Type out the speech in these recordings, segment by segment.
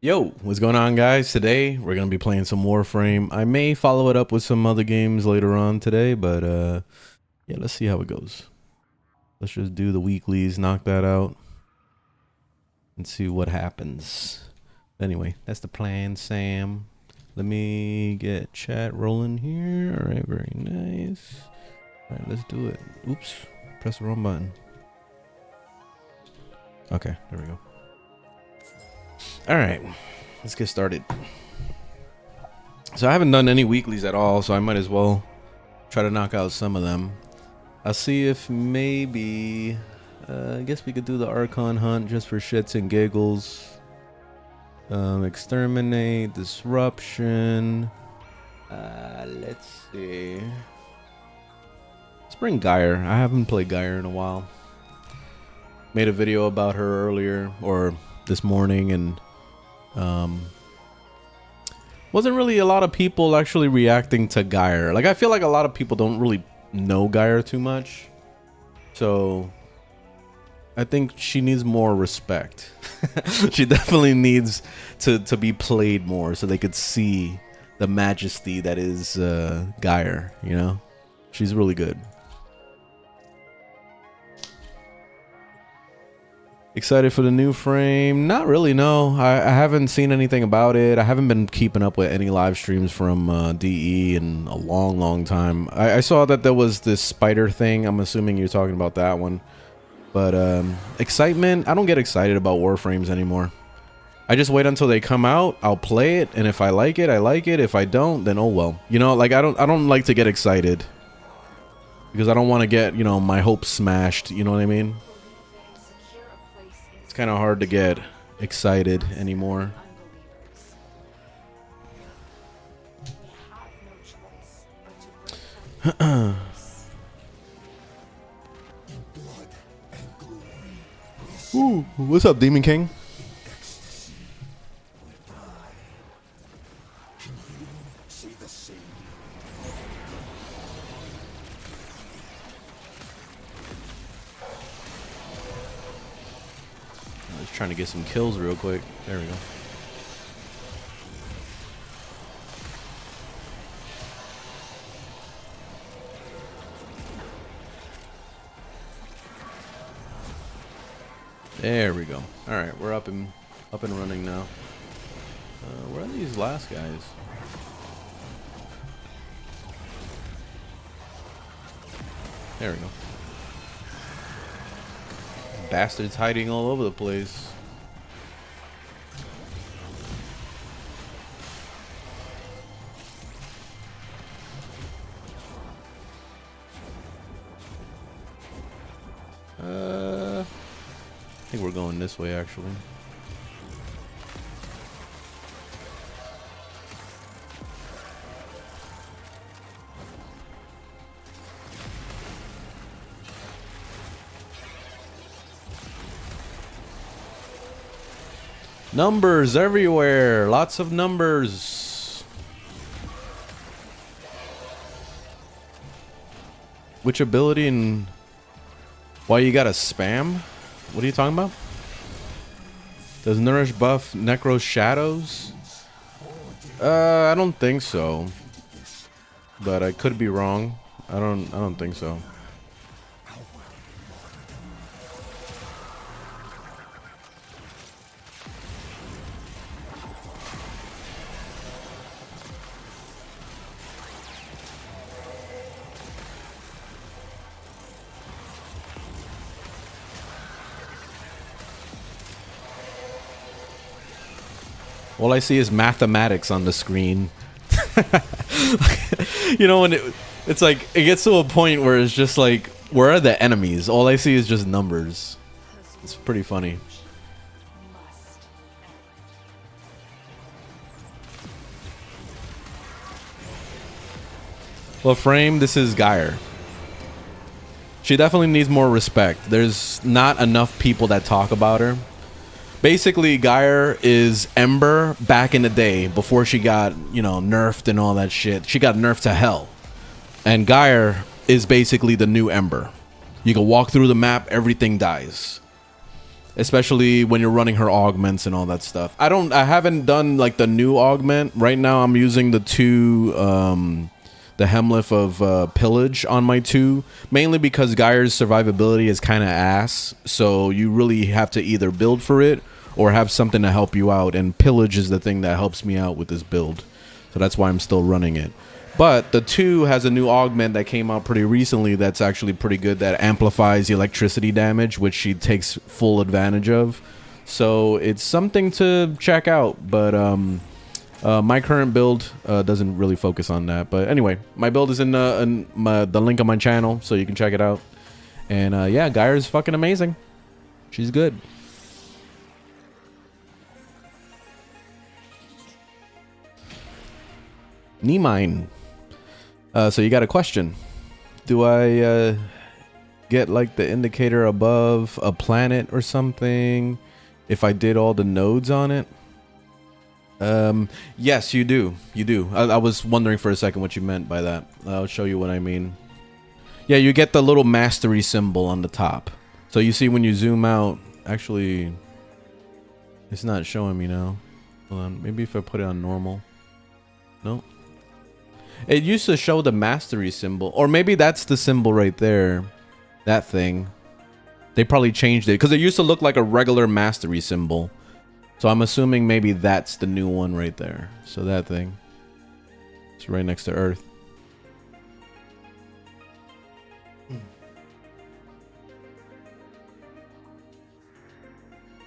Yo, what's going on, guys? Today we're gonna be playing some Warframe. I may follow it up with some other games later on today, but yeah, let's see how it goes. Let's just do the weeklies, knock that out, and see what happens. Anyway, that's the plan, Sam. Let me get chat rolling here. All right, very nice. All right, let's do it. Oops, press the wrong button. Okay, there we go. All right, let's get started. So I haven't done any weeklies at all, so I might as well try to knock out some of them. I'll see if maybe, I guess we could do the Archon hunt just for shits and giggles. Exterminate, disruption. Let's see. Let's bring Gyre. I haven't played Gyre in a while. Made a video about her earlier, or this morning, and wasn't really a lot of people actually reacting to Gyre. Like, I feel like a lot of people don't really know Gyre too much, so I think she needs more respect. She definitely needs to be played more so they could see the majesty that is Gyre, you know? She's really good. Excited for the new frame? Not really, no. I haven't seen anything about it. I haven't been keeping up with any live streams from DE in a long time. I saw that there was this spider thing. I'm assuming you're talking about that one. But excitement, I don't get excited about Warframes anymore. I just wait until they come out. I'll play it, and if I like it, I like it. If I don't, then oh well. You know, like I don't like to get excited because I don't want to get, you know, my hopes smashed. You know what I mean? Kind of hard to get excited anymore. Ooh, what's up, Demon King? Trying to get some kills real quick. There we go. There we go. All right, we're up and running now. Where are these last guys? There we go. Bastards hiding all over the place. I think we're going this way, actually. Numbers everywhere. Lots of numbers. Which ability and why you gotta spam? What are you talking about? Does Nourish buff Necro's shadows? I don't think so. But I could be wrong. I don't think so. All I see is mathematics on the screen. You know, when it's like, it gets to a point where it's just like, where are the enemies? All I see is just numbers. It's pretty funny. Well, Frame, this is Gyre. She definitely needs more respect. There's not enough people that talk about her. Basically, Gyre is Ember back in the day before she got, you know, nerfed and all that shit. She got nerfed to hell. And Gyre is basically the new Ember. You can walk through the map, everything dies. especially when you're running her augments and all that stuff. I haven't done like the new augment. Right now I'm using the two the Hemliff of Pillage on my 2, mainly because Gyre's survivability is kind of ass, so you really have to either build for it or have something to help you out, and Pillage is the thing that helps me out with this build, so that's why I'm still running it. But the 2 has a new augment that came out pretty recently that's actually pretty good, that amplifies the electricity damage, which she takes full advantage of, so it's something to check out. But my current build doesn't really focus on that. But anyway, my build is in the link on my channel, so you can check it out. And yeah, Gyre is fucking amazing. She's good. Nemine. So you got a question. Do I get like the indicator above a planet or something if I did all the nodes on it? Yes, you do. You do. I was wondering for a second what you meant by that. I'll show you what I mean. Yeah, you get the little mastery symbol on the top. So you see when you zoom out, actually, it's not showing me now. Hold on, maybe if I put it on normal. No. It used to show the mastery symbol, or maybe that's the symbol right there. That thing. They probably changed it because it used to look like a regular mastery symbol. So I'm assuming maybe that's the new one right there. So that thing. It's right next to Earth.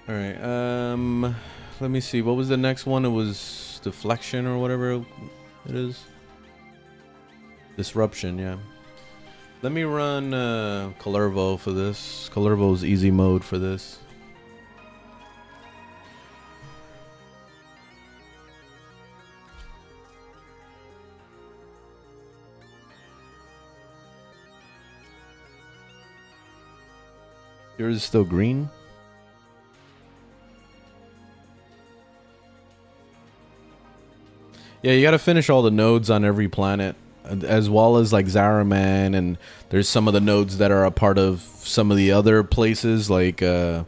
All right. Let me see. What was the next one? It was deflection or whatever it is. Disruption, yeah. Let me run Calervo for this. Calervo's easy mode for this. Yours is still green? Yeah, you gotta finish all the nodes on every planet, as well as like Zaraman, and there's some of the nodes that are a part of some of the other places, like the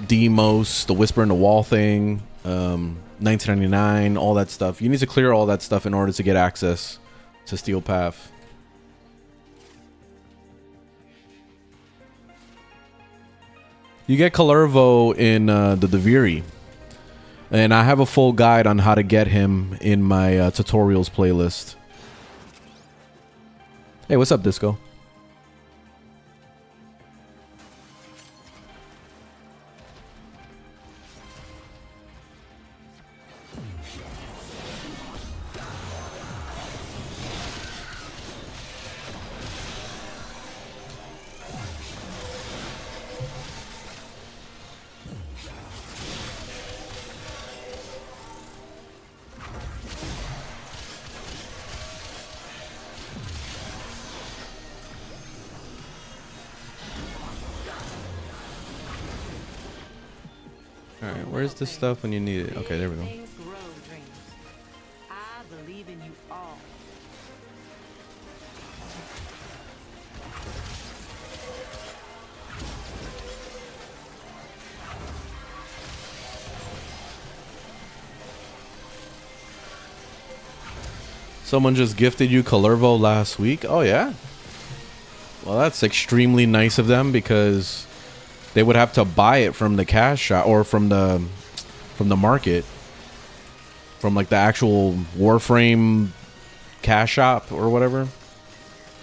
Demos, the Whisper in the Wall thing, 1999, all that stuff. You need to clear all that stuff in order to get access to Steel Path. You get Calervo in the Deviri. And I have a full guide on how to get him in my tutorials playlist. Hey, what's up, Disco? Alright, where's the stuff when you need it? Okay, there we go. Someone just gifted you Calervo last week? Oh yeah? Well, that's extremely nice of them, because they would have to buy it from the cash shop, or from the market, from like the actual Warframe cash shop or whatever,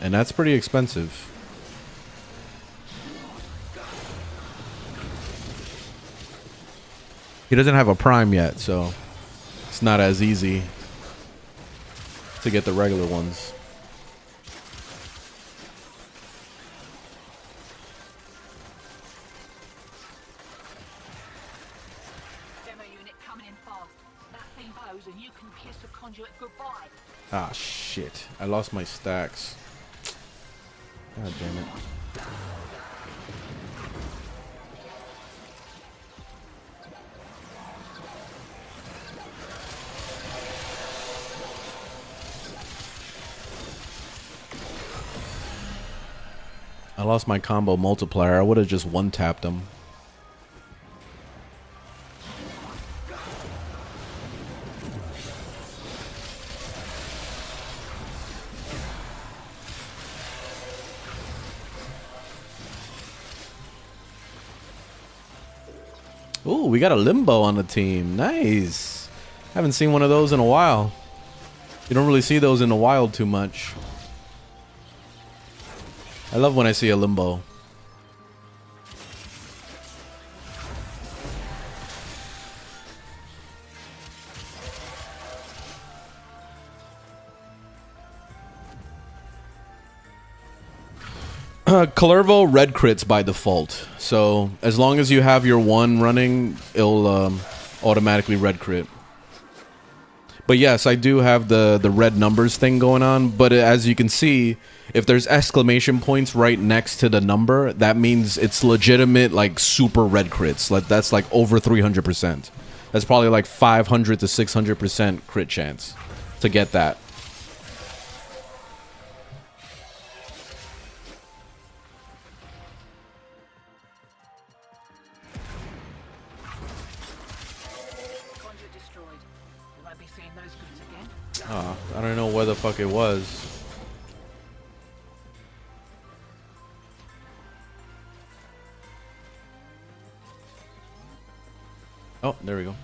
and that's pretty expensive. He doesn't have a Prime yet, so it's not as easy to get the regular ones. Ah, shit. I lost my stacks. God damn it. I lost my combo multiplier. I would have just one-tapped him. Ooh, we got a limbo on the team. Nice. Haven't seen one of those in a while. You don't really see those in the wild too much. I love when I see a limbo. Calervo red crits by default. So as long as you have your one running, it'll automatically red crit. But yes, I do have the red numbers thing going on. But as you can see, if there's exclamation points right next to the number, that means it's legitimate, like super red crits. Like that's like over 300%. That's probably like 500 to 600% crit chance to get that. Oh, I don't know where the fuck it was. Oh, there we go.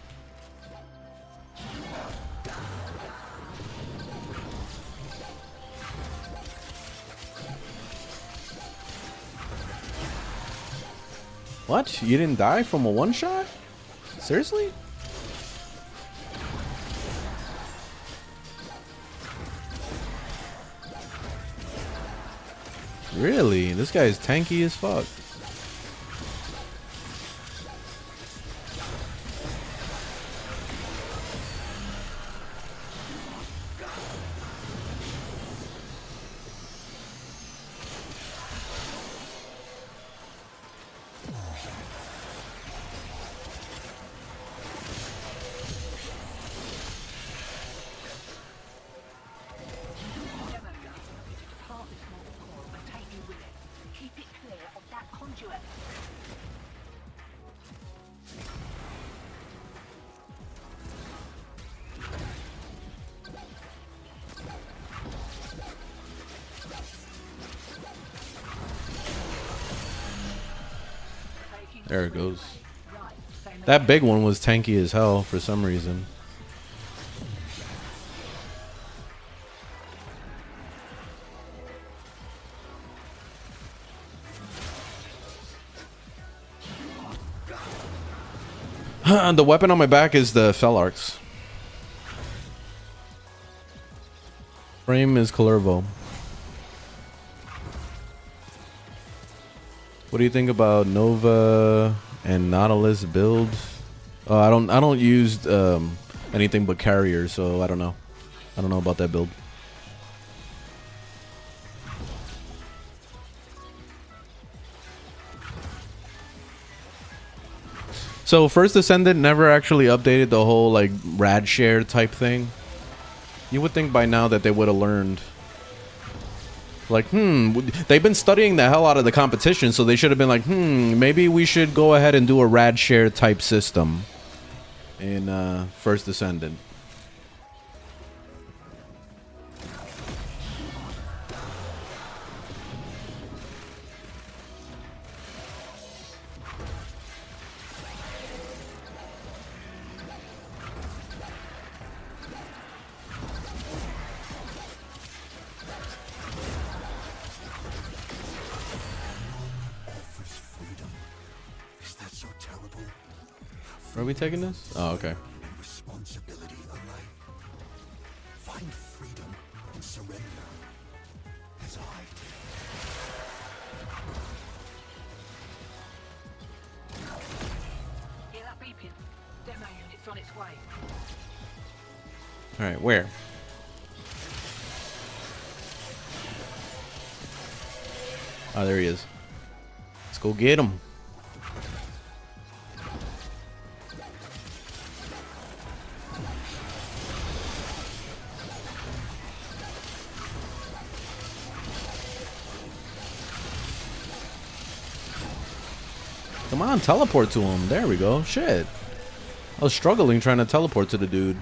What? You didn't die from a one shot? Seriously? Really? This guy is tanky as fuck. There it goes. That big one was tanky as hell for some reason. The weapon on my back is the Felarx. Frame is Calervo. What do you think about Nova and Nautilus build? I don't use anything but carrier, so I don't know. I don't know about that build. So First Descendant never actually updated the whole like rad share type thing. You would think by now that they would have learned. Like, they've been studying the hell out of the competition, so they should have been like, maybe we should go ahead and do a rad share type system in First Descendant. Where are we taking this? Oh, okay. Responsibility alike. Find freedom and surrender. As I did. Hear that beeping? Demo unit's on its way. Alright, where? Oh, there he is. Let's go get him. Come on, teleport to him. There we go. Shit. I was struggling trying to teleport to the dude.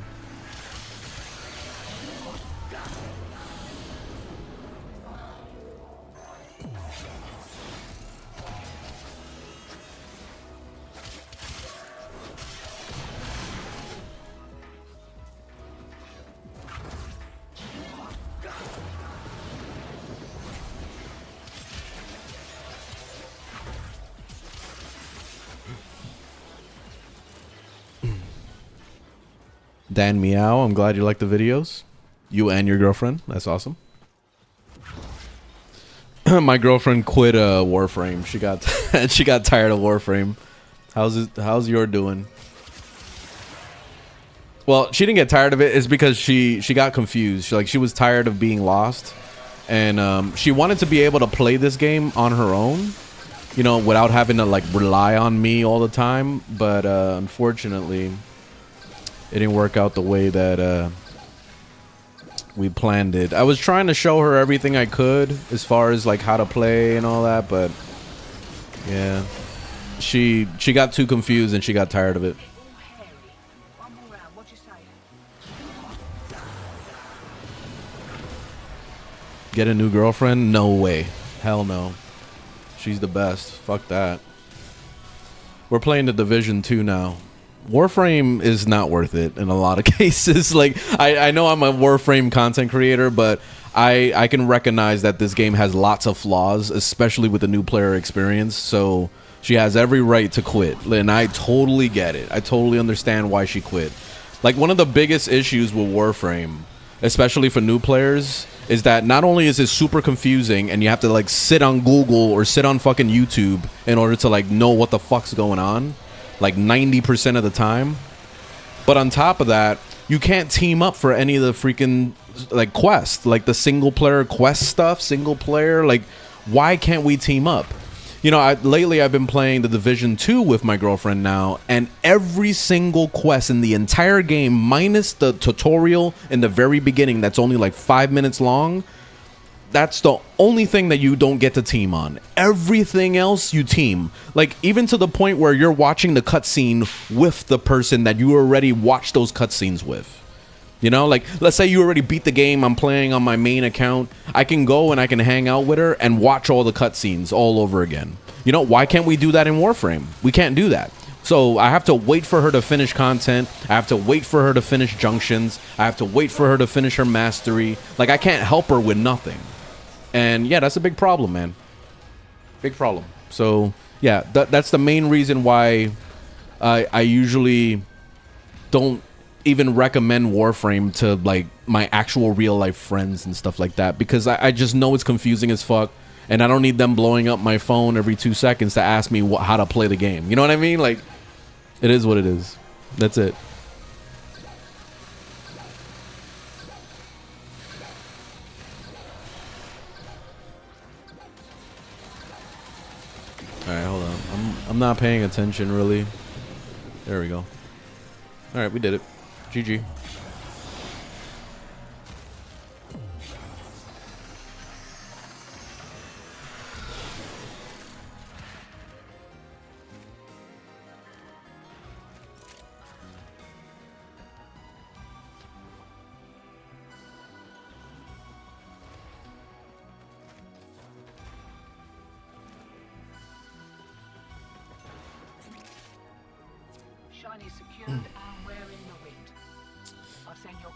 Dan Meow, I'm glad you like the videos. You and your girlfriend. That's awesome. My girlfriend quit Warframe. She got she got tired of Warframe. How's your doing? Well, she didn't get tired of it. It's because she got confused. She was tired of being lost, and she wanted to be able to play this game on her own, you know, without having to like rely on me all the time. But unfortunately, it didn't work out the way that we planned it. I was trying to show her everything I could as far as like how to play and all that, but yeah, she got too confused and she got tired of it. Get a new girlfriend? No way. Hell no. She's the best. Fuck that. We're playing the Division 2 now. Warframe is not worth it in a lot of cases. Like, I know I'm a Warframe content creator, but I can recognize that this game has lots of flaws, especially with the new player experience. So she has every right to quit, and I totally get it. I totally understand why she quit. Like, one of the biggest issues with Warframe, especially for new players, is that not only is it super confusing and you have to like sit on Google or sit on fucking YouTube in order to like know what the fuck's going on, like 90% of the time, but on top of that, you can't team up for any of the freaking like quests, like the single player quest stuff. Single player, like, why can't we team up? You know, lately I've been playing the Division 2 with my girlfriend now, and every single quest in the entire game, minus the tutorial in the very beginning that's only like 5 minutes long, that's the only thing that you don't get to team on. Everything else you team. Like, even to the point where you're watching the cutscene with the person that you already watched those cutscenes with. You know, like, let's say you already beat the game, I'm playing on my main account. I can go and I can hang out with her and watch all the cutscenes all over again. You know, why can't we do that in Warframe? We can't do that. So I have to wait for her to finish content. I have to wait for her to finish junctions. I have to wait for her to finish her mastery. Like, I can't help her with nothing. And yeah, that's a big problem, man. Big problem. So yeah, that's the main reason why I usually don't even recommend Warframe to like my actual real life friends and stuff like that, because I just know it's confusing as fuck, and I don't need them blowing up my phone every 2 seconds to ask me how to play the game. You know what I mean? Like, it is what it is. That's it. All right, hold on. I'm not paying attention really. There we go. All right, we did it. GG.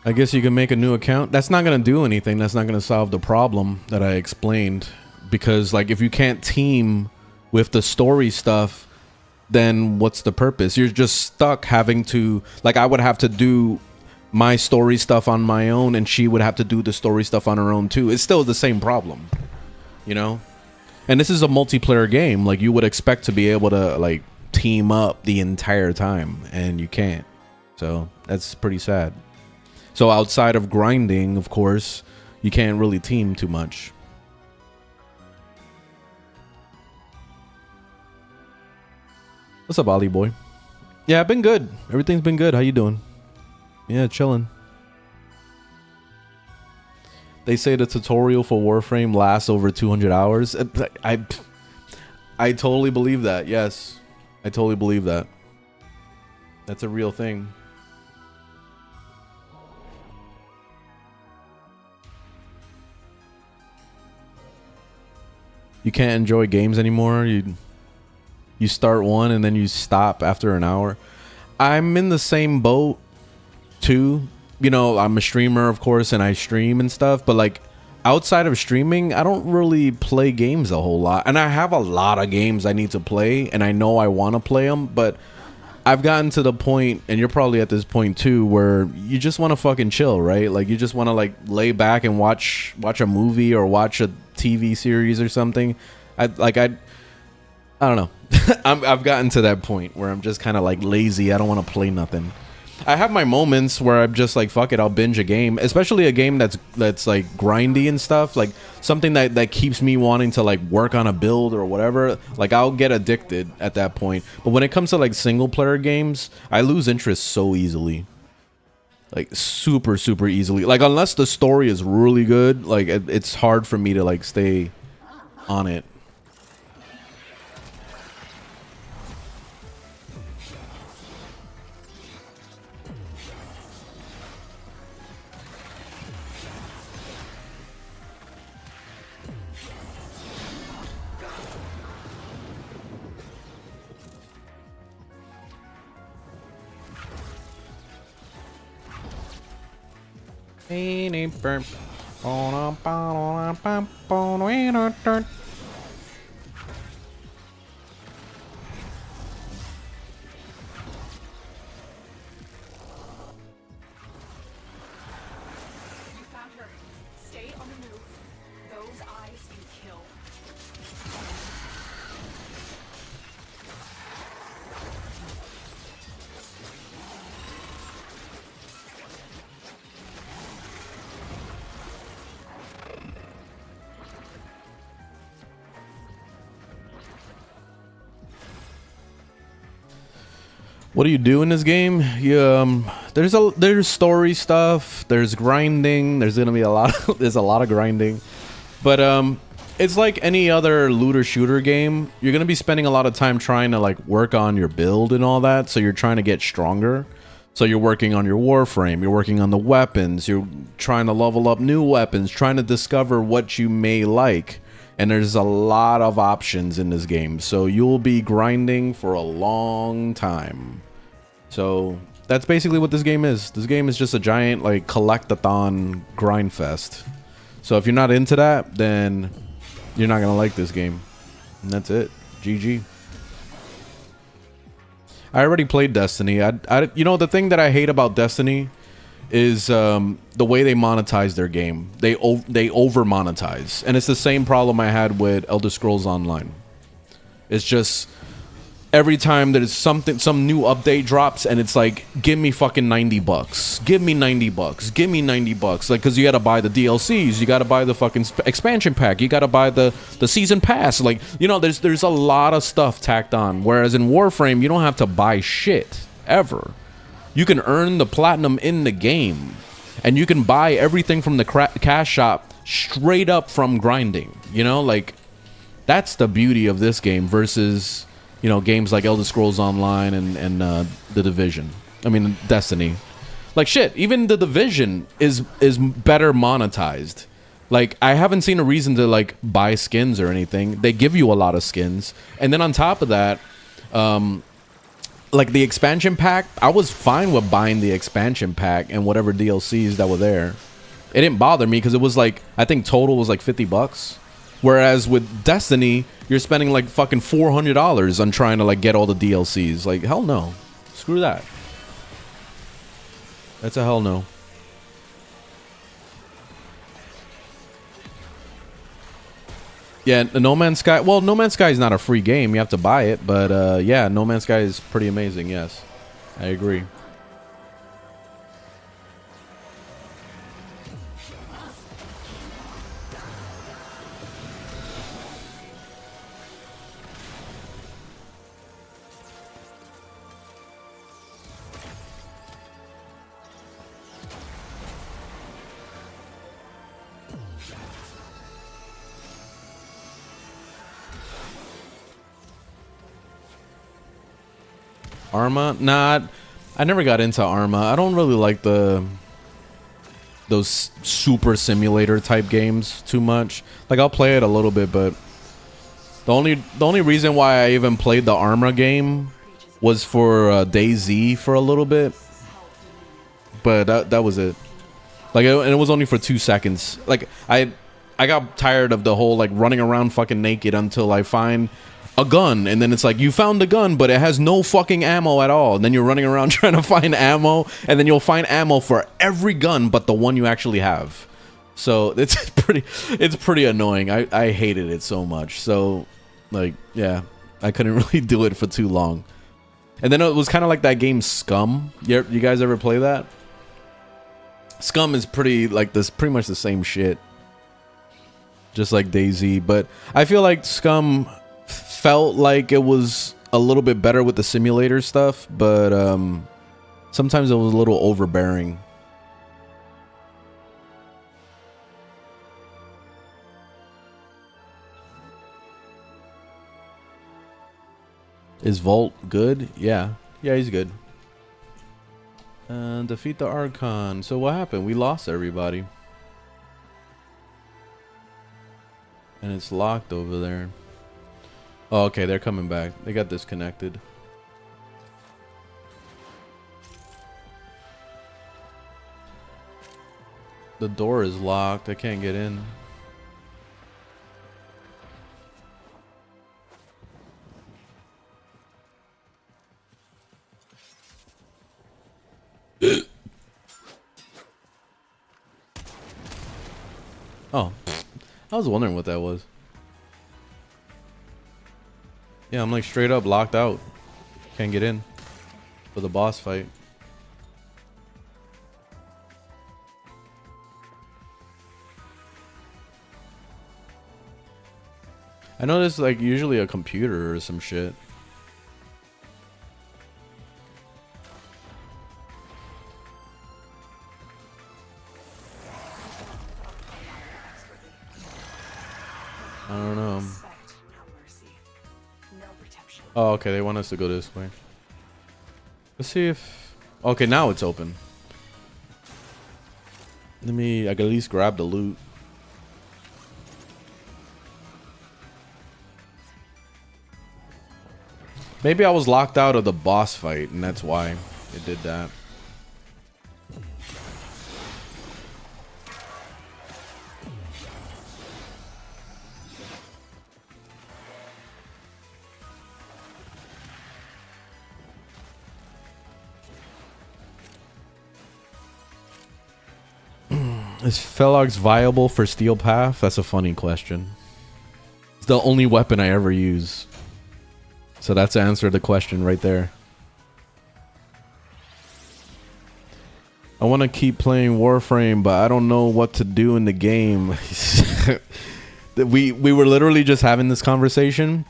I guess you can make a new account. That's not going to do anything. That's not going to solve the problem that I explained. Because, like, if you can't team with the story stuff, then what's the purpose? You're just stuck having to... Like, I would have to do my story stuff on my own, and she would have to do the story stuff on her own, too. It's still the same problem, you know? And this is a multiplayer game. Like, you would expect to be able to, like, team up the entire time, and you can't. So, that's pretty sad. So outside of grinding, of course, you can't really team too much. What's up, Ollie boy? Yeah, I've been good. Everything's been good. How you doing? Yeah, chilling. They say the tutorial for Warframe lasts over 200 hours. I totally believe that. Yes, I totally believe that. That's a real thing. You can't enjoy games anymore. You start one and then you stop after an hour. I'm in the same boat too. You know, I'm a streamer, of course, and I stream and stuff, but like outside of streaming, I don't really play games a whole lot. And I have a lot of games I need to play, and I know I want to play them, but I've gotten to the point, and you're probably at this point too, where you just want to fucking chill, right? Like you just want to like lay back and watch a movie or watch a TV series or something. I don't know. I've gotten to that point where I'm just kind of like lazy. I don't want to play nothing. I have my moments where I'm just like, fuck it, I'll binge a game, especially a game that's like grindy and stuff, like something that keeps me wanting to like work on a build or whatever. Like I'll get addicted at that point. But when it comes to like single player games, I lose interest so easily. Like super easily. Like unless the story is really good, like it's hard for me to like stay on it. What do you do in this game? You, there's story stuff, there's grinding, there's gonna be a lot of, there's a lot of grinding. But it's like any other looter shooter game. You're gonna be spending a lot of time trying to like work on your build and all that, so you're trying to get stronger. So you're working on your Warframe, you're working on the weapons, you're trying to level up new weapons, trying to discover what you may like. And there's a lot of options in this game, so you'll be grinding for a long time. So that's basically what this game is. This game is just a giant like collect-a-thon grind fest. So if you're not into that, then you're not gonna like this game. And that's it. GG. I already played Destiny. You know, the thing that I hate about Destiny is the way they monetize their game. They over monetize, and it's the same problem I had with Elder Scrolls Online. It's just every time there's some new update drops, and it's like, give me fucking $90, give me $90, give me $90, like, because you gotta buy the DLCs, you gotta buy the fucking expansion pack, you gotta buy the season pass, like, you know, there's a lot of stuff tacked on. Whereas in Warframe, you don't have to buy shit ever. You can earn the platinum in the game, and you can buy everything from the cash shop straight up from grinding. You know, like, that's the beauty of this game versus, you know, games like Elder Scrolls Online and The Division. I mean, Destiny. Like, shit, even The Division is better monetized. Like, I haven't seen a reason to, like, buy skins or anything. They give you a lot of skins. And then on top of that, like, the expansion pack, I was fine with buying the expansion pack and whatever DLCs that were there. It didn't bother me because it was, like, I think total was, like, $50. Whereas with Destiny, you're spending like fucking $400 on trying to like get all the DLCs. Like, hell no. Screw that. That's a hell no. Yeah, No Man's Sky. Well, No Man's Sky is not a free game. You have to buy it. But yeah, No Man's Sky is pretty amazing. Yes, I agree. Arma? Nah, I never got into Arma. I don't really like those super simulator type games too much. Like, I'll play it a little bit, but the only reason why I even played the Arma game was for DayZ for a little bit. But that was it. Like, and it was only for 2 seconds. Like, I got tired of the whole like running around fucking naked until I find a gun, and then it's like you found the gun but it has no fucking ammo at all, and then you're running around trying to find ammo, and then you'll find ammo for every gun but the one you actually have. So it's pretty annoying. I hated it so much. So like, yeah, I couldn't really do it for too long. And then it was kind of like that game Scum. You guys ever play that? Scum is pretty much the same shit, just like DayZ. But I feel like Scum felt like it was a little bit better with the simulator stuff, but sometimes it was a little overbearing. Is Volt good? Yeah, he's good. Defeat the Archon. So what happened? We lost everybody, and it's locked over there. Oh, okay, they're coming back. They got disconnected. The door is locked. I can't get in. Oh, I was wondering what that was. Yeah, I'm like straight up locked out. Can't get in for the boss fight. I know there's like usually a computer or some shit. I don't know. Oh, okay, they want us to go this way. Let's see if... Okay, now it's open. I can at least grab the loot. Maybe I was locked out of the boss fight, and that's why it did that. Is Felox viable for Steel Path? That's a funny question. It's the only weapon I ever use. So that's the answer to the question right there. I want to keep playing Warframe, but I don't know what to do in the game. we were literally just having this conversation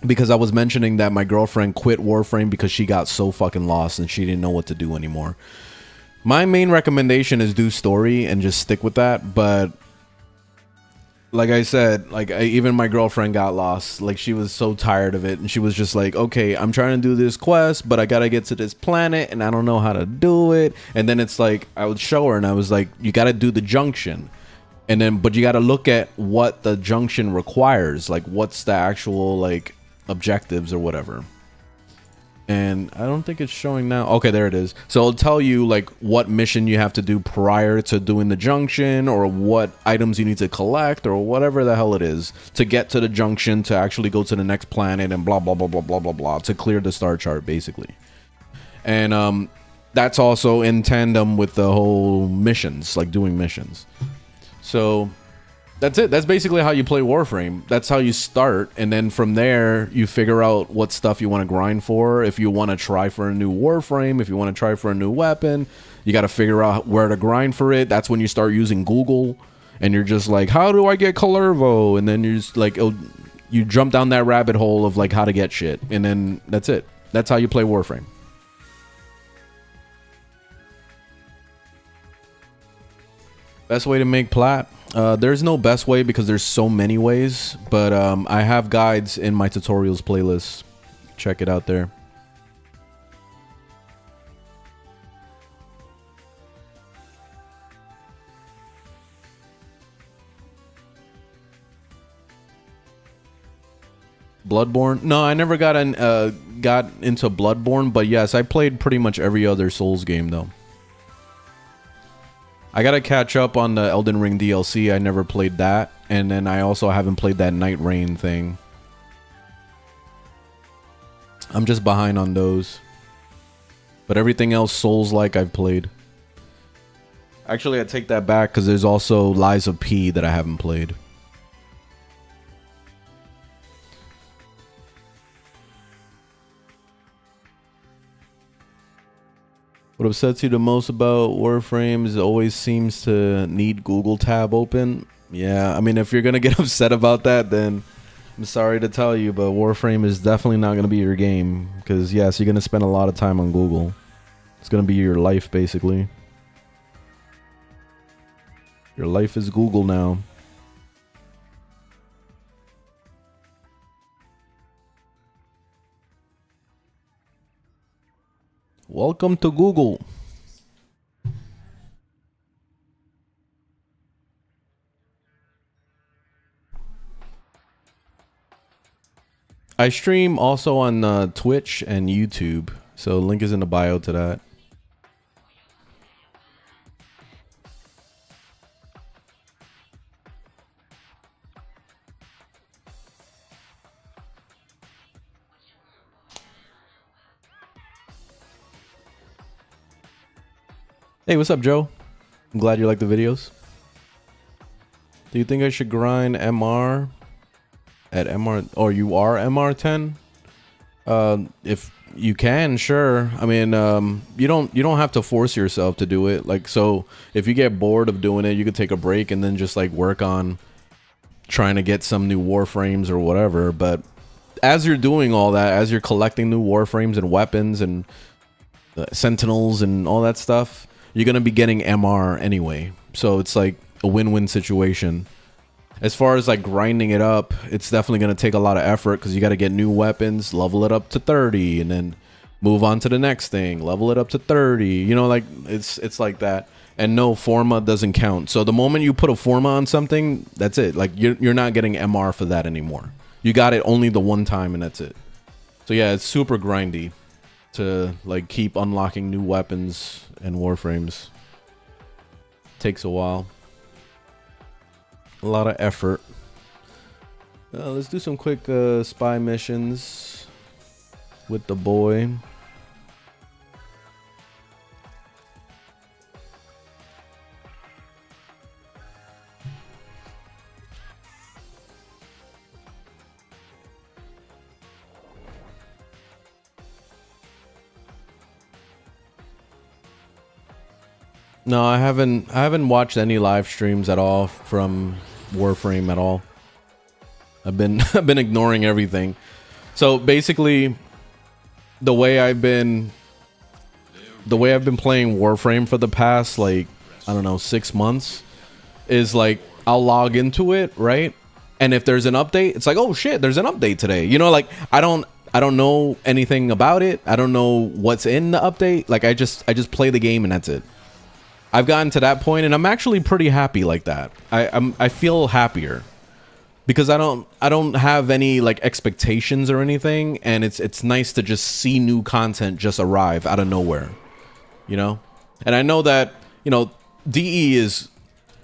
because I was mentioning that my girlfriend quit Warframe because she got so fucking lost and she didn't know what to do anymore. My main recommendation is do story and just stick with that, but like I said, even my girlfriend got lost. Like, she was so tired of it, and she was just like, okay, I'm trying to do this quest, but I gotta get to this planet, and I don't know how to do it. And then it's like, I would show her, and I was like, you gotta do the junction. And then, but you gotta look at what the junction requires. Like, what's the actual, like, objectives or whatever. And I don't think it's showing now. Okay, there it is. So it'll tell you like what mission you have to do prior to doing the junction, or what items you need to collect, or whatever the hell it is to get to the junction to actually go to the next planet, and blah blah blah blah blah blah blah to clear the star chart basically. And that's also in tandem with the whole missions, like doing missions. So that's it. That's basically how you play Warframe. That's how you start, and then from there you figure out what stuff you want to grind for. If you want to try for a new Warframe, if you want to try for a new weapon, you got to figure out where to grind for it. That's when you start using Google, and you're just like, how do I get Calervo? And then you're just like, you jump down that rabbit hole of like how to get shit, and then that's it. That's how you play Warframe. Best way to make plat? There's no best way because there's so many ways, but I have guides in my tutorials playlist. Check it out there. Bloodborne? No, I never got into Bloodborne, but yes, I played pretty much every other Souls game though. I gotta catch up on the Elden Ring DLC. I never played that. And then I also haven't played that Night Rain thing. I'm just behind on those. But everything else Souls-like I've played. Actually, I take that back because there's also Lies of P that I haven't played. What upsets you the most about Warframe is it always seems to need Google tab open. Yeah, I mean, if you're going to get upset about that, then I'm sorry to tell you, but Warframe is definitely not going to be your game. Because, yes, you're going to spend a lot of time on Google. It's going to be your life, basically. Your life is Google now. Welcome to Google. I stream also on Twitch and YouTube, so link is in the bio to that. Hey, what's up, Joe? I'm glad you like the videos. Do you think I should grind MR at MR, or you are MR10? If you can, sure. I mean, you don't have to force yourself to do it. Like, so if you get bored of doing it, you could take a break and then just like work on trying to get some new Warframes or whatever. But as you're doing all that, as you're collecting new Warframes and weapons and Sentinels and all that stuff, you're gonna be getting MR anyway. So it's like a win-win situation. As far as like grinding it up, it's definitely going to take a lot of effort because you got to get new weapons, level it up to 30, and then move on to the next thing, level it up to 30. You know, like it's like that. And no, Forma doesn't count. So the moment you put a Forma on something, that's it. Like you're not getting MR for that anymore. You got it only the one time and that's it. So yeah, it's super grindy to like keep unlocking new weapons and Warframes. Takes a while. A lot of effort. Let's do some quick spy missions with the boy. No, I haven't watched any live streams at all from Warframe at all. I've been ignoring everything. So basically the way I've been playing Warframe for the past like, I don't know, 6 months is like I'll log into it, right? And if there's an update, it's like, oh shit, there's an update today. You know, like I don't know anything about it. I don't know what's in the update. Like I just play the game and that's it. I've gotten to that point and I'm actually pretty happy like that. I feel happier because I don't have any like expectations or anything, and it's nice to just see new content just arrive out of nowhere, you know? And I know that, you know, DE is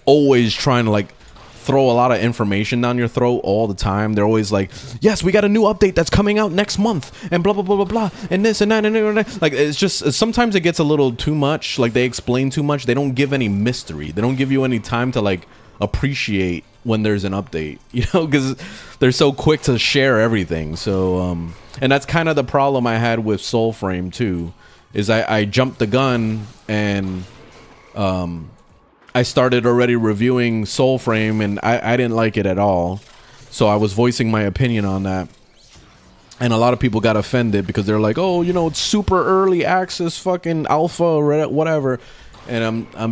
always trying to like throw a lot of information down your throat all the time. They're always like, yes, we got a new update that's coming out next month and blah blah blah blah blah and this and that and that. Like it's just sometimes it gets a little too much. Like they explain too much. They don't give any mystery. They don't give you any time to like appreciate when there's an update, you know, because they're so quick to share everything. So and that's kind of the problem I had with Soulframe too, is I jumped the gun and I started already reviewing Soulframe and I didn't like it at all. So I was voicing my opinion on that. And a lot of people got offended because they're like, oh, you know, it's super early access fucking alpha or whatever. And I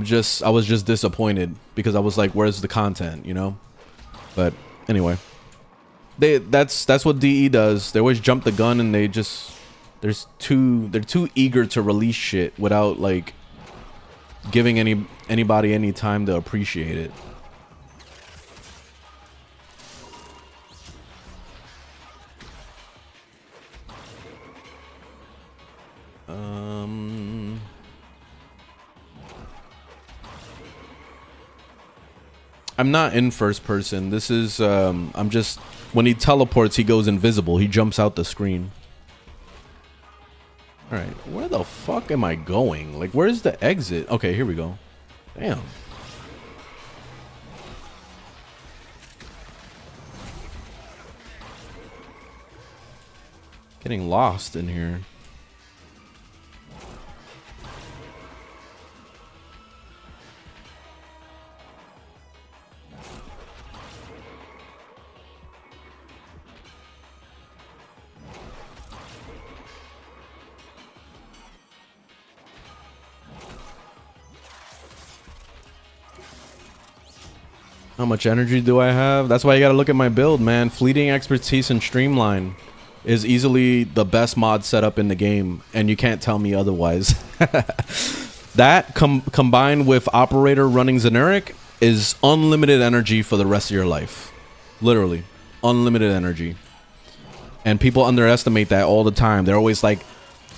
was just disappointed because I was like, where's the content, you know? But anyway, that's what DE does. They always jump the gun and they just they're too eager to release shit without like giving anybody any time to appreciate it. I'm not in first person. This is I'm just, when he teleports he goes invisible. He jumps out the screen. All right, where the fuck am I going? Like, where's the exit? Okay, here we go. Damn. Getting lost in here. How much energy do I have? That's why you gotta look at my build, man. Fleeting expertise and streamline is easily the best mod setup in the game, and you can't tell me otherwise. That combined with operator running generic is unlimited energy for the rest of your life. Literally, unlimited energy. And people underestimate that all the time. They're always like,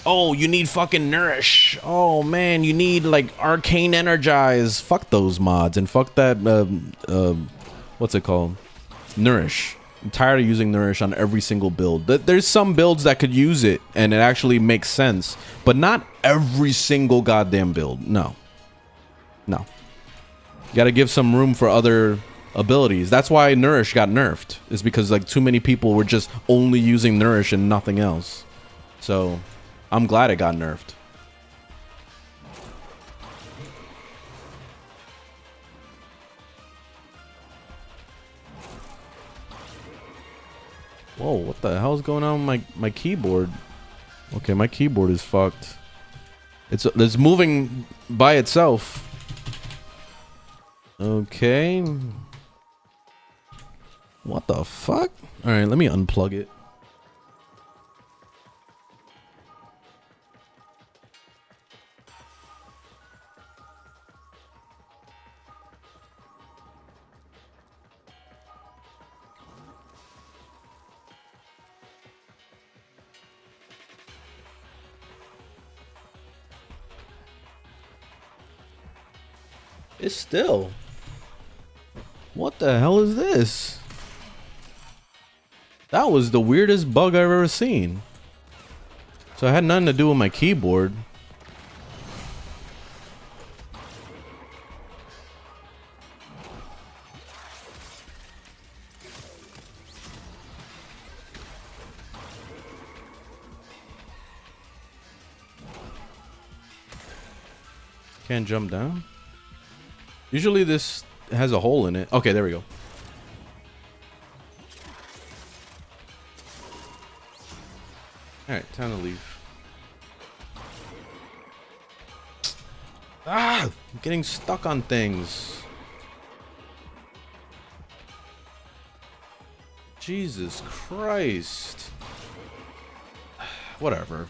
oh, you need fucking nourish. Oh man, you need like arcane energize. Fuck those mods and fuck that what's it called? Nourish. I'm tired of using nourish on every single build. There's some builds that could use it and it actually makes sense, but not every single goddamn build. No. No. You gotta give some room for other abilities. That's why nourish got nerfed. Is because like too many people were just only using nourish and nothing else. So I'm glad it got nerfed. Whoa, what the hell is going on with my keyboard? Okay, my keyboard is fucked. It's moving by itself. Okay. What the fuck? All right, let me unplug it. It's still. What the hell is this? That was the weirdest bug I've ever seen. So it had nothing to do with my keyboard. Can't jump down? Usually this has a hole in it. Okay, there we go. Alright, time to leave. Ah! I'm getting stuck on things. Jesus Christ. Whatever.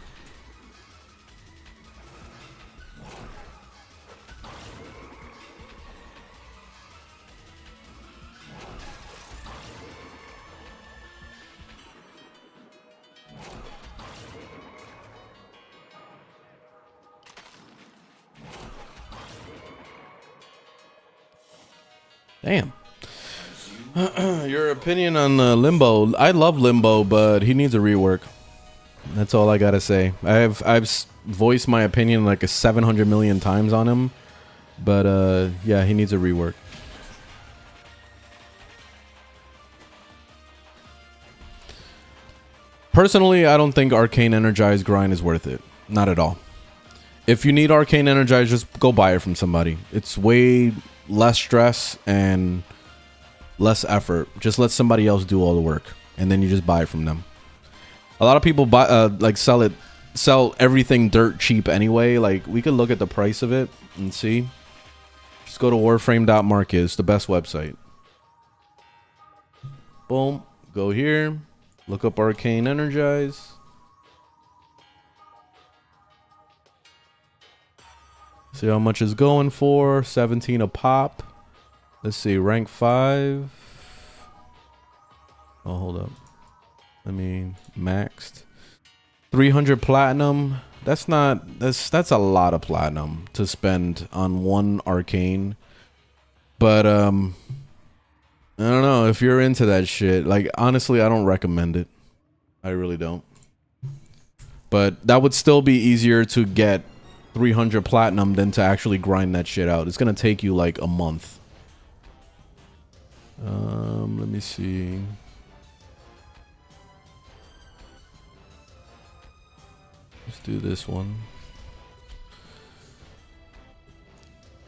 Damn. Your opinion on Limbo? I love Limbo, but he needs a rework. That's all I gotta say. I've voiced my opinion like 700 million times on him, but yeah, he needs a rework. Personally, I don't think Arcane Energized grind is worth it. Not at all. If you need Arcane Energized, just go buy it from somebody. It's way less stress and less effort. Just let somebody else do all the work, and then you just buy it from them. A lot of people buy like sell everything dirt cheap anyway. Like, we could look at the price of it and see. Just go to warframe.market. It's the best website. Boom. Go here. Look up Arcane Energize. See how much it's going for. 17 a pop. Let's see, rank 5. Oh, hold up. I mean, maxed. 300 platinum. That's a lot of platinum to spend on one arcane. But I don't know if you're into that shit. Like, honestly, I don't recommend it. I really don't. But that would still be easier to get 300 platinum than to actually grind that shit out. It's gonna take you like a month. Let me see. Let's do this one.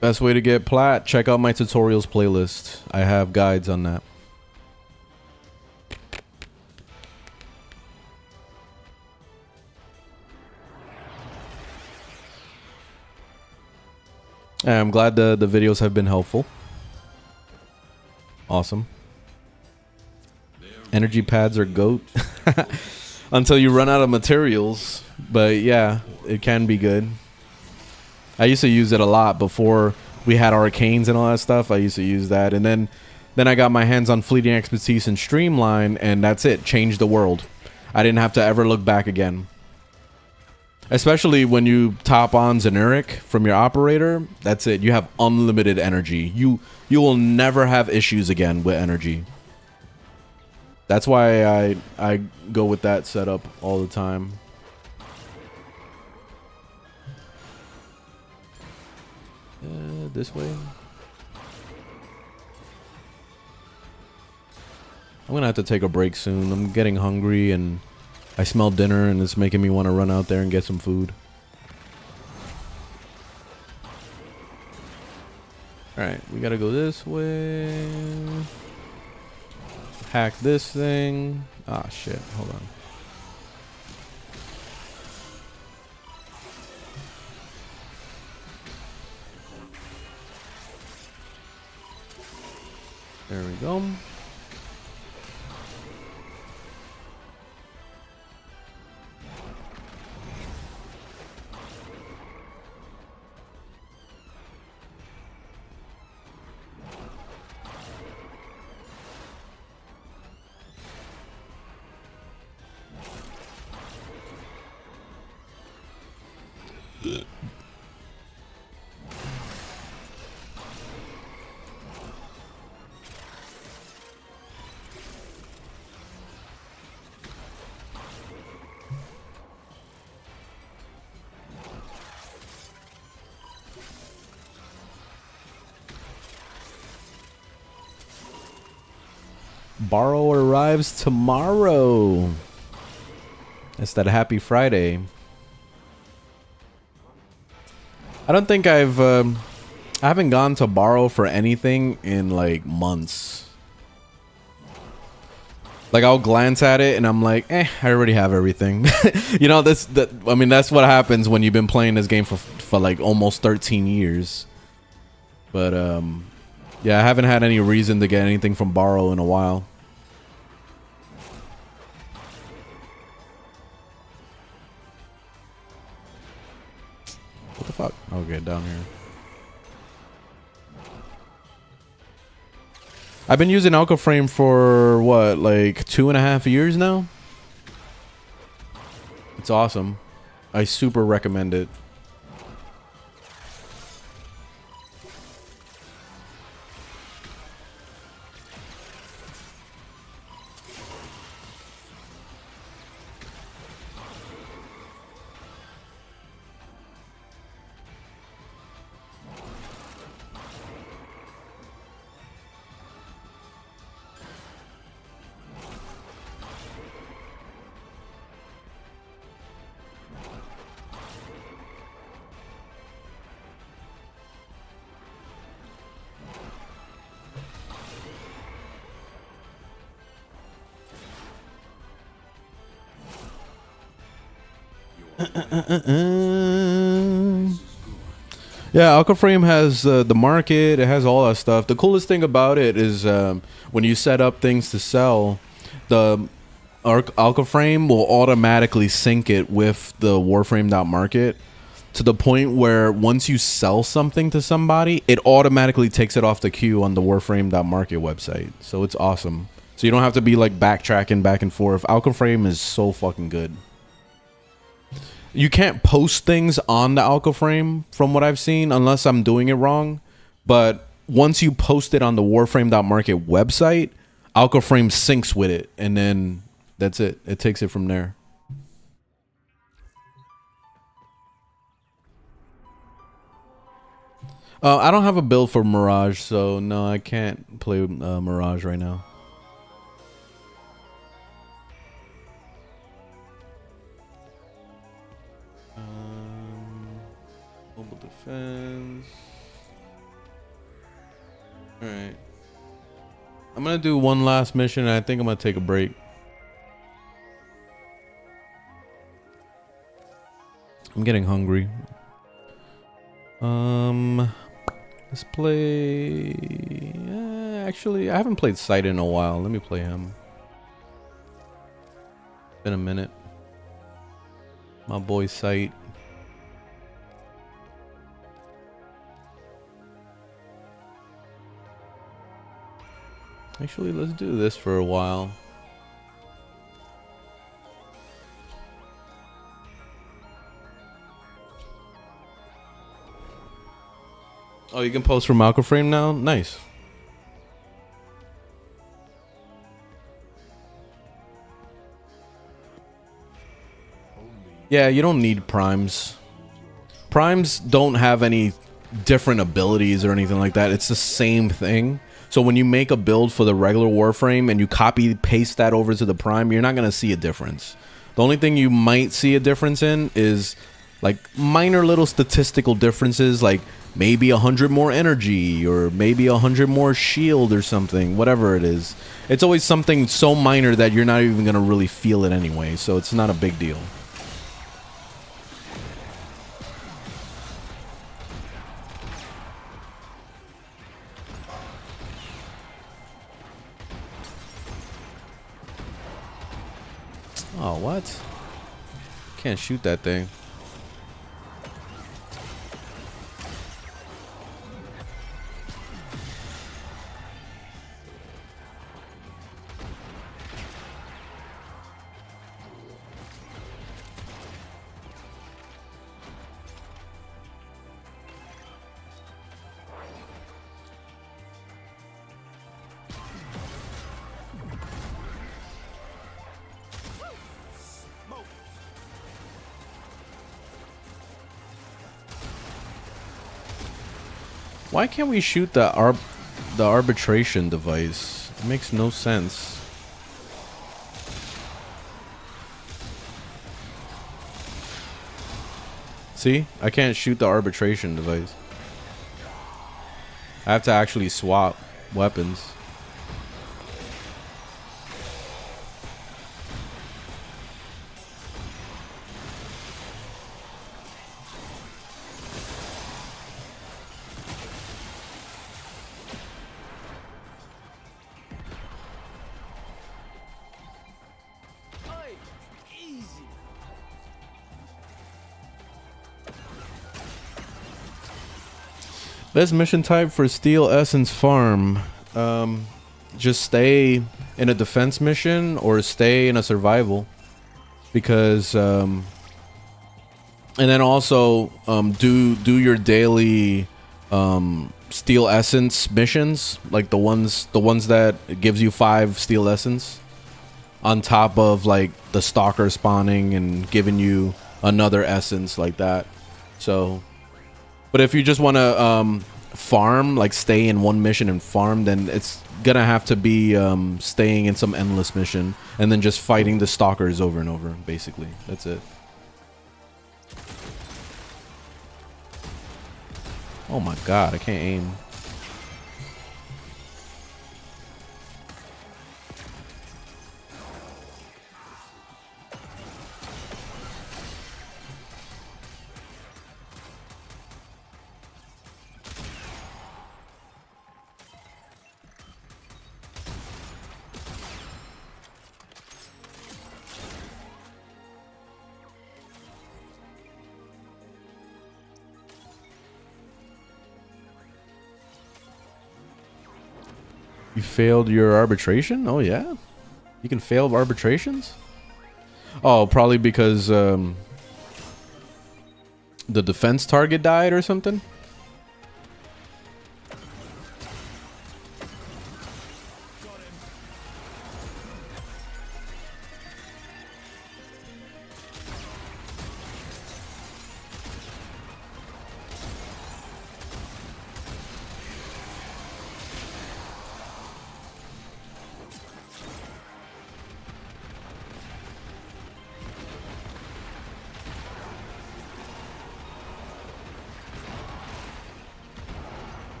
Best way to get plat, check out my tutorials playlist. I have guides on that. And I'm glad the videos have been helpful. Awesome. Energy pads are GOAT. Until you run out of materials. But yeah, it can be good. I used to use it a lot before we had arcanes and all that stuff. I used to use that. And then I got my hands on Fleeting Expertise and Streamline, and that's it. Changed the world. I didn't have to ever look back again. Especially when you top on Xeneric from your operator, that's it. You have unlimited energy. You will never have issues again with energy. That's why I go with that setup all the time. This way. I'm gonna have to take a break soon. I'm getting hungry and I smell dinner and it's making me want to run out there and get some food. Alright, we gotta go this way. Hack this thing. Ah, shit. Hold on. There we go. Borrow arrives tomorrow. It's that happy Friday. I don't think I haven't gone to borrow for anything in like months. Like I'll glance at it and I'm like, I already have everything. You know, I mean, that's what happens when you've been playing this game for like almost 13 years. But yeah, I haven't had any reason to get anything from borrow in a while. What the fuck? Okay, down here. I've been using Warframe for what, like 2.5 years now? It's awesome. I super recommend it. Yeah, Warframe has the market. It has all that stuff. The coolest thing about it is when you set up things to sell, the Warframe will automatically sync it with the Warframe.market to the point where once you sell something to somebody, it automatically takes it off the queue on the Warframe.market website. So it's awesome. So you don't have to be like backtracking back and forth. Warframe is so fucking good. You can't post things on the Warframe from what I've seen unless I'm doing it wrong. But once you post it on the Warframe.market website, Warframe syncs with it. And then that's it. It takes it from there. I don't have a build for Mirage, so no, I can't play Mirage right now. Mobile defense. All right. I'm gonna do one last mission, and I think I'm gonna take a break. I'm getting hungry. Let's play. Actually, I haven't played Sight in a while. Let me play him. Been a minute. My boy Sight. Actually, let's do this for a while. Oh, you can post from Warframe now? Nice. Yeah, you don't need primes. Primes don't have any different abilities or anything like that. It's the same thing. So when you make a build for the regular Warframe and you copy paste that over to the prime, you're not going to see a difference. The only thing you might see a difference in is like minor little statistical differences, like maybe 100 more energy or maybe 100 more shield or something, whatever it is. It's always something so minor that you're not even going to really feel it anyway, so it's not a big deal. Oh, what? Can't shoot that thing. Why can't we shoot the arbitration device? It makes no sense. See? I can't shoot the arbitration device. I have to actually swap weapons. Best mission type for Steel Essence Farm. Just stay in a defense mission or stay in a survival. Because and then also do your daily Steel Essence missions, like the ones that gives you 5 Steel Essence on top of like the Stalker spawning and giving you another essence like that. So but if you just want to farm, like stay in one mission and farm, then it's gonna have to be staying in some endless mission and then just fighting the stalkers over and over, basically. That's it. Oh my god, I can't aim. You failed your arbitration? Oh yeah? You can fail arbitrations? Oh, probably because the defense target died or something?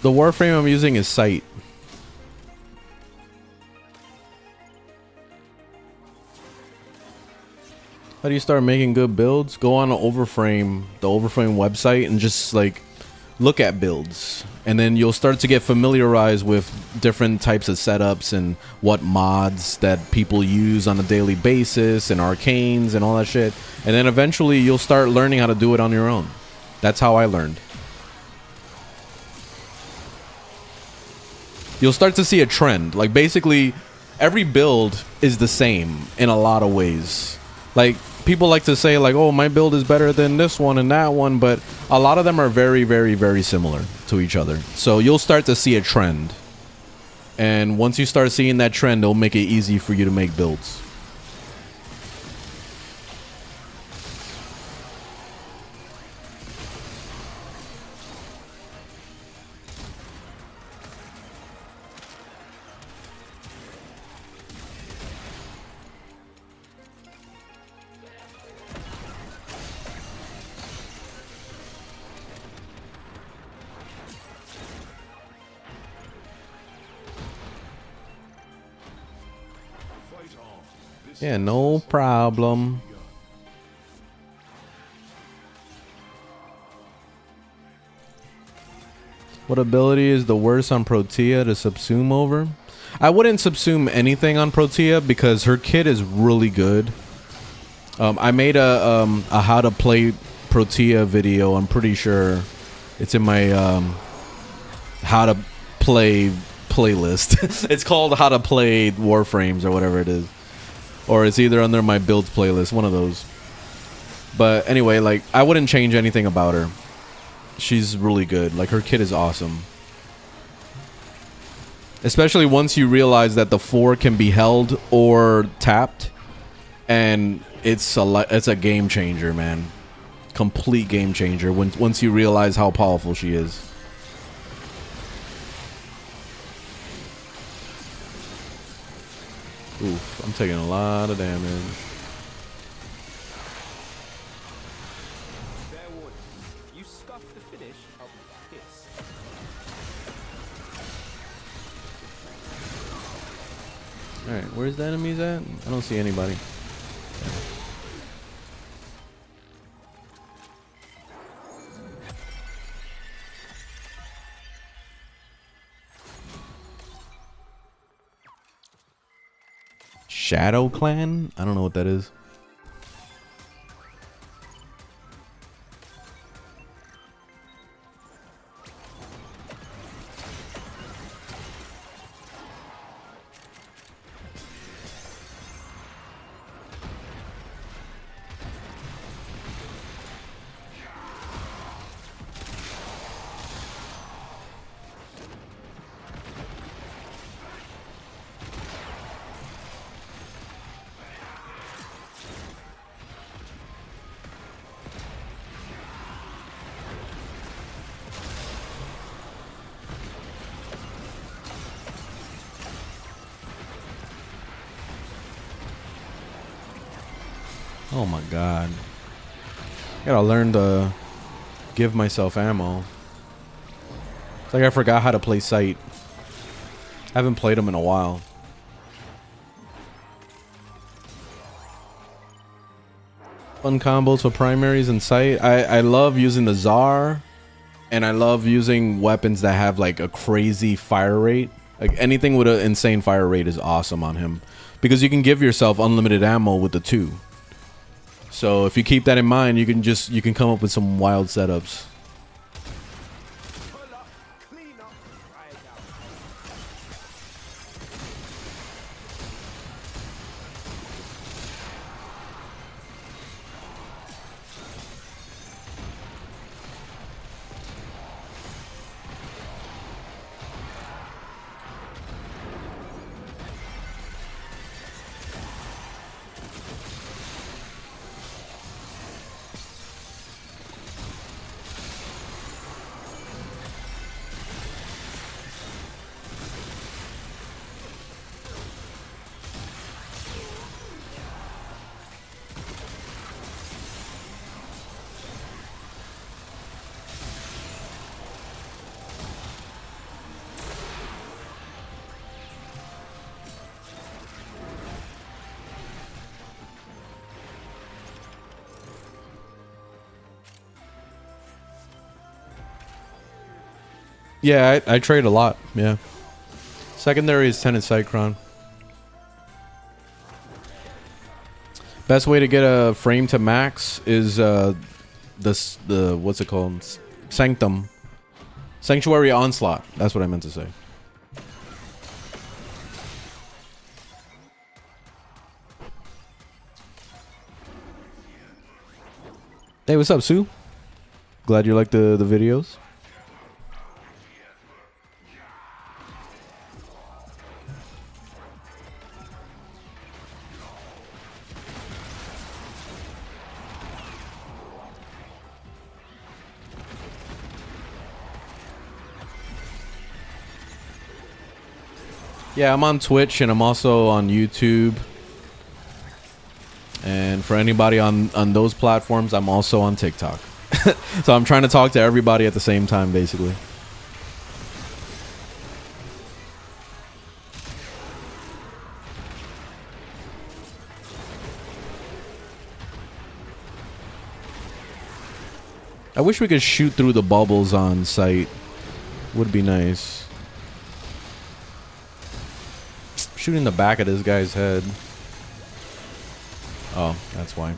The Warframe I'm using is Sight. How do you start making good builds? Go on Overframe, the Overframe website, and just like look at builds. And then you'll start to get familiarized with different types of setups and what mods that people use on a daily basis and arcanes and all that shit. And then eventually you'll start learning how to do it on your own. That's how I learned. You'll start to see a trend. Like basically every build is the same in a lot of ways. Like people like to say like, oh, my build is better than this one and that one, but a lot of them are very, very, very similar to each other. So you'll start to see a trend. And once you start seeing that trend, it'll make it easy for you to make builds. Yeah, no problem. What ability is the worst on Protea to subsume over? I wouldn't subsume anything on Protea because her kit is really good. I made a how to play Protea video. I'm pretty sure it's in my how to play playlist. It's called how to play Warframes or whatever it is. Or it's either under my builds playlist, one of those. But anyway, like, I wouldn't change anything about her. She's really good. Like, her kit is awesome. Especially once you realize that the 4 can be held or tapped. And it's a game changer, man. Complete game changer once you realize how powerful she is. Oof, I'm taking a lot of damage. You scuff the finish of this. Alright, where's the enemies at? I don't see anybody. Shadow Clan? I don't know what that is. Oh my god. I gotta learn to give myself ammo. It's like I forgot how to play Sight. I haven't played them in a while. Fun combos for primaries and Sight. I love using the Czar. And I love using weapons that have like a crazy fire rate. Like anything with an insane fire rate is awesome on him. Because you can give yourself unlimited ammo with the 2. So if you keep that in mind, you can come up with some wild setups. Yeah, I trade a lot. Yeah. Secondary is Tenet Cycron. Best way to get a frame to max is the what's it called? Sanctuary Onslaught. That's what I meant to say. Hey, what's up, Sue? Glad you like the videos. Yeah, I'm on Twitch and I'm also on YouTube. And for anybody on those platforms, I'm also on TikTok. So I'm trying to talk to everybody at the same time, basically. I wish we could shoot through the bubbles on site. Would be nice. Shooting the back of this guy's head. Oh, that's why. I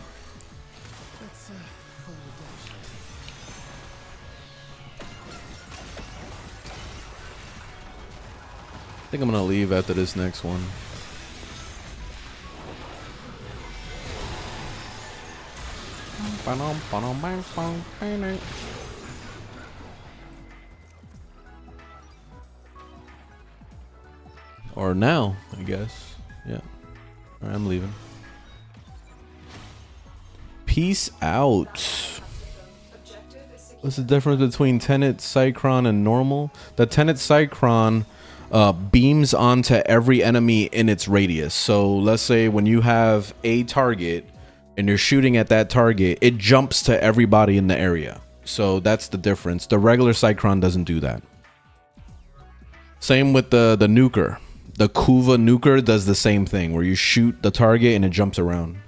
think I'm gonna leave after this next one. Or now, I guess. Yeah. Alright, I'm leaving. Peace out. What's the difference between Tenet Cycron and normal? The Tenet Cycron beams onto every enemy in its radius. So let's say when you have a target and you're shooting at that target, it jumps to everybody in the area. So that's the difference. The regular Cycron doesn't do that. Same with the nuker. The Kuva nuker does the same thing where you shoot the target and it jumps around.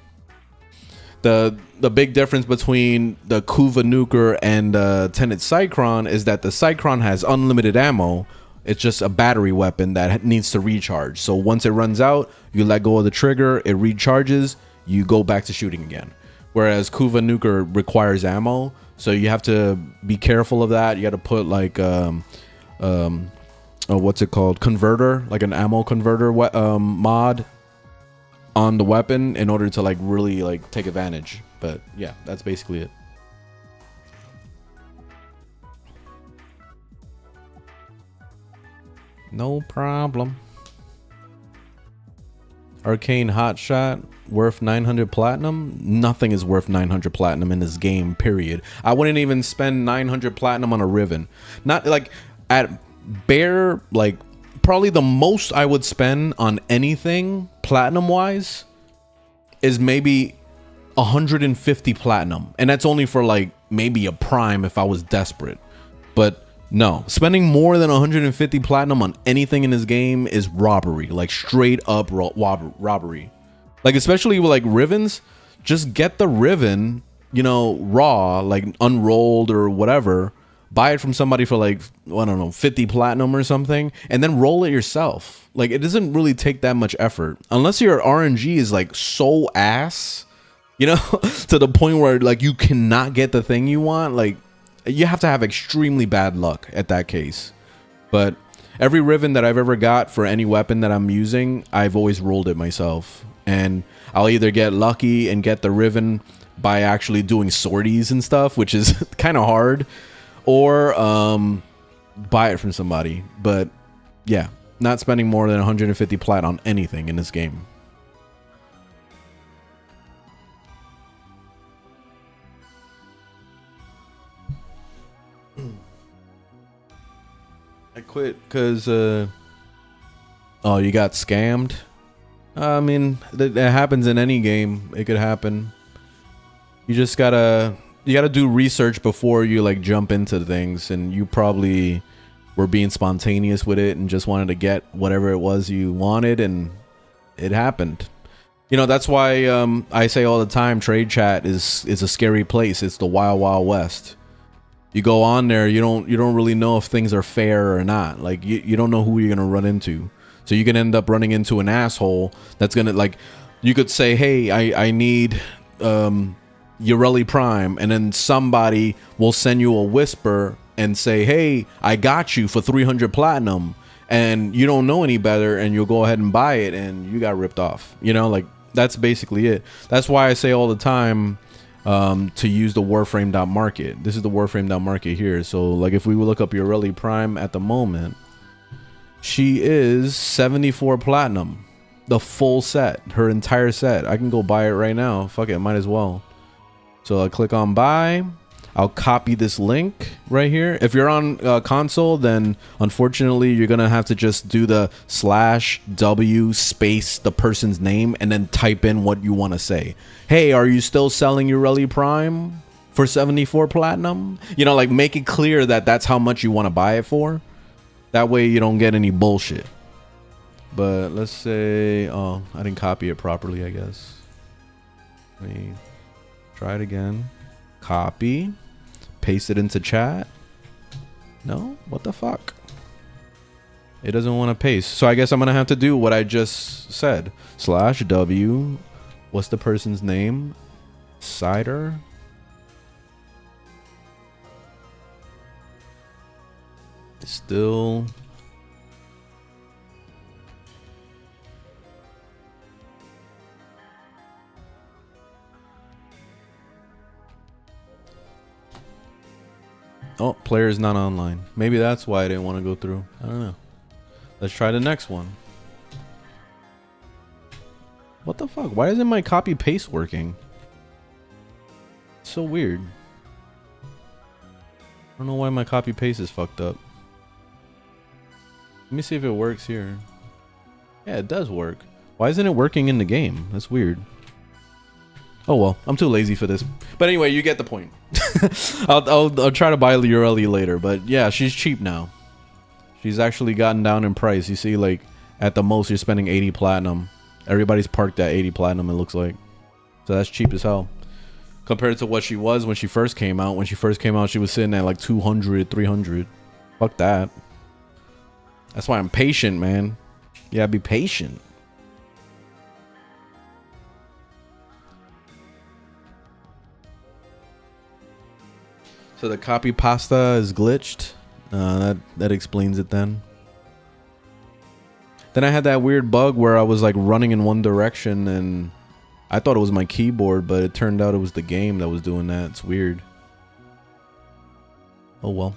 The big difference between the Kuva nuker and the Tenet Cycron is that the Cycron has unlimited ammo. It's just a battery weapon that needs to recharge. So once it runs out, you let go of the trigger, it recharges, you go back to shooting again. Whereas Kuva nuker requires ammo, so you have to be careful of that. You got to put like what's it called, converter, like an ammo converter mod on the weapon in order to like really like take advantage. But yeah, that's basically it. No problem. Arcane Hotshot worth 900 platinum. Nothing is worth 900 platinum in this game, period. I wouldn't even spend 900 platinum on a Riven. Not like at bare, like probably the most I would spend on anything platinum wise is maybe 150 platinum, and that's only for like maybe a prime if I was desperate. But no, spending more than 150 platinum on anything in this game is robbery, like straight up robbery. Like especially with like Rivens, just get the Riven, you know, raw, like unrolled or whatever. Buy it from somebody for like, I don't know, 50 platinum or something, and then roll it yourself. Like it doesn't really take that much effort unless your RNG is like so ass, you know, to the point where like you cannot get the thing you want. Like you have to have extremely bad luck at that case. But every Riven that I've ever got for any weapon that I'm using, I've always rolled it myself. And I'll either get lucky and get the Riven by actually doing sorties and stuff, which is kind of hard, or buy it from somebody. But yeah, not spending more than 150 plat on anything in this game. I quit because oh, you got scammed. I mean, that happens in any game. It could happen. You just gotta do research before you like jump into things, and you probably were being spontaneous with it and just wanted to get whatever it was you wanted, and it happened. You know, that's why I say all the time, trade chat is a scary place. It's the wild, wild west. You go on there, you don't really know if things are fair or not. Like you don't know who you're gonna run into. So you can end up running into an asshole that's gonna, like, you could say, hey, I need Ureli Prime, and then somebody will send you a whisper and say, hey, I got you for 300 platinum, and you don't know any better, and you'll go ahead and buy it, and you got ripped off. You know, like, that's basically it. That's why I say all the time to use the Warframe.market. This is the Warframe.market here. So like, if we look up Ureli Prime at the moment, she is 74 platinum, the full set, her entire set. I can go buy it right now. Fuck it, might as well. So I'll click on buy. I'll copy this link right here. If you're on console, then unfortunately you're gonna have to just do the /w space the person's name and then type in what you want to say. Hey, are you still selling Ureli Prime for 74 platinum? You know, like, make it clear that that's how much you want to buy it for. That way you don't get any bullshit. But let's say, oh, I didn't copy it properly, I guess. Let me try it again. Copy. Paste it into chat. No? What the fuck? It doesn't want to paste. So I guess I'm going to have to do what I just said. /w. What's the person's name? Cider. Still. Oh, player is not online. Maybe that's why I didn't want to go through. I don't know. Let's try the next one. What the fuck? Why isn't my copy paste working? It's so weird. I don't know why my copy paste is fucked up. Let me see if it works here. Yeah, it does work. Why isn't it working in the game? That's weird. Oh well, I'm too lazy for this. But anyway, you get the point. I'll try to buy Ureli later, but yeah, she's cheap now. She's actually gotten down in price. You see, like, at the most you're spending 80 platinum. Everybody's parked at 80 platinum, it looks like. So that's cheap as hell. Compared to what she was when she first came out. When she first came out, she was sitting at like 200, 300. Fuck that. That's why I'm patient, man. Yeah, be patient. So the copy pasta is glitched. That explains it then. Then I had that weird bug where I was like running in one direction and I thought it was my keyboard, but it turned out it was the game that was doing that. It's weird. Oh well.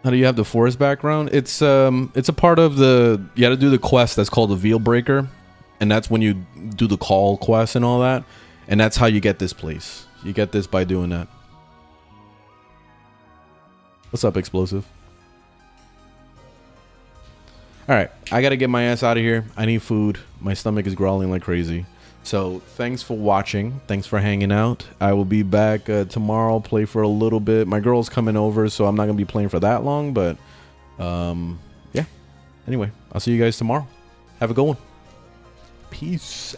How do you have the forest background? It's a part of the, you got to do the quest that's called the Veil Breaker, and that's when you do the call quest and all that, and that's how you get this place. You get this by doing that. What's up, Explosive? All right, I gotta get my ass out of here. I need food. My stomach is growling like crazy. So thanks for watching. Thanks for hanging out. I will be back tomorrow. Play for a little bit. My girl's coming over, so I'm not gonna be playing for that long. But yeah. Anyway, I'll see you guys tomorrow. Have a good one. Peace.